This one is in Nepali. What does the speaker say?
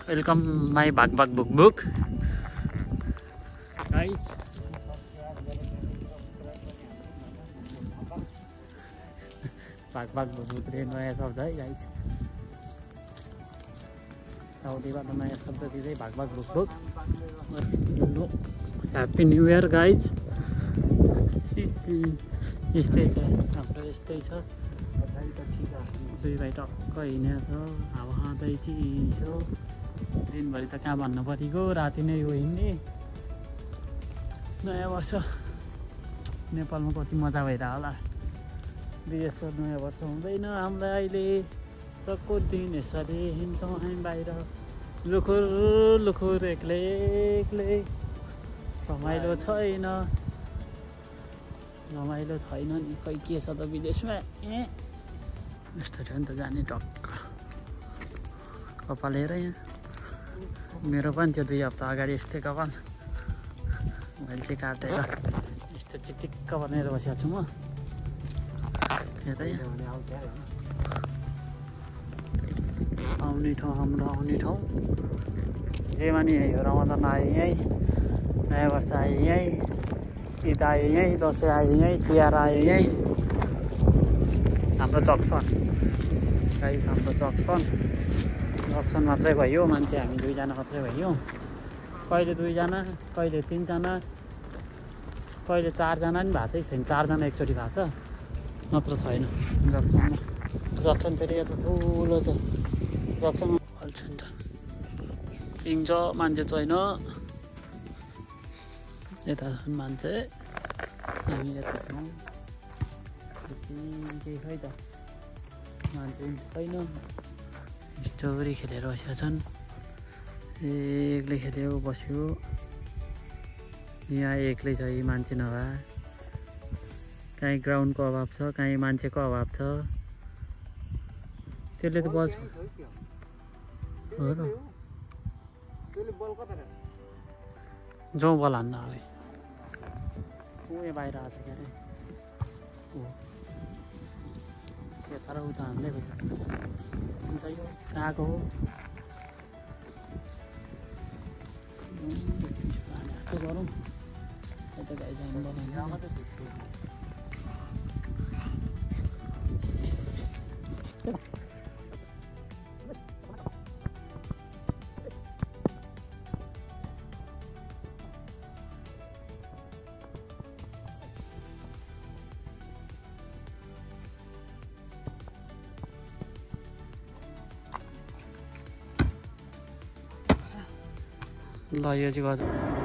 वेलकम माई भाग भाग बुक बुक गाइस। भाग भाग बुक बुक रे नयाँ शब्द है गाइस। साउदीबाट नयाँ शब्द दिँदै भाग भाग book book. Happy new year guys. यस्तै छ हाम्रो, यस्तै छ। दुई भाइ टक्क हिँडेको छ, हावा खाँदै चिसो। दिनभरि त कहाँ भन्नु परेको, राति नै हो हिँड्ने। नयाँ वर्ष नेपालमा कति मजा भइरह होला। विदेशको नयाँ वर्ष हुँदैन हामीलाई अहिले। चक्को दिन यसरी हिँड्छौँ हामी बाहिर, लुखुर लुखुर एक्लै एक्लै। रमाइलो छैन, रमाइलो छैन नि। खै के छ त विदेशमा। यस्तो थियो नि त जाने टक्क कपाल हेर यहाँ। मेरो पनि थियो 2 हप्ता अगाडि यस्तै कपाल। मैले चाहिँ काटेर यस्तो चिटिक्क बनाएर बसेको छु म। हेर आउने ठाउँ हाम्रो, आउने ठाउँ जेमा नि यही हो। रमजान आयो यहीँ, नयाँ वर्ष आयो यहीँ, ईद आयो यहीँ, दसैँ आयो यहीँ, तिहार आयो यहीँ। हाम्रो जक्सन गाइस, हाम्रो जक्सन मात्रै भयो मान्छे। हामी 2 जना मात्रै भयो। कहिले 2 जना, कहिले 3 जना, कहिले 4 जना नि भएको छैन। 4 जना एकचोटि भएको छ, नत्र छैन जक्सनमा। जक्सन फेरि यता ठुलो छ जक्सन हाल्छ नि त। पिङ्छ मान्छे छैन, यता छन् मान्छे, हामी यता छौँ। के खै त मान्छे छैन। स्टोरी खेलेर बसेका छन्, एक्लै खेल्यो बस्यो। यहाँ एक्लै छ यी मान्छे नभए। काहीँ ग्राउन्डको अभाव छ, काहीँ मान्छेको अभाव छ। त्यसले त बल छ हो र। जाउँ बल हान्न अब। ऊ बाहिर आएको छ क्या अरे। यता र उता हान्दै गयो। अन्त यो कहाँको हो गरौँ यता गाई जानु बनाउनु। ल यो चाहिँ गजब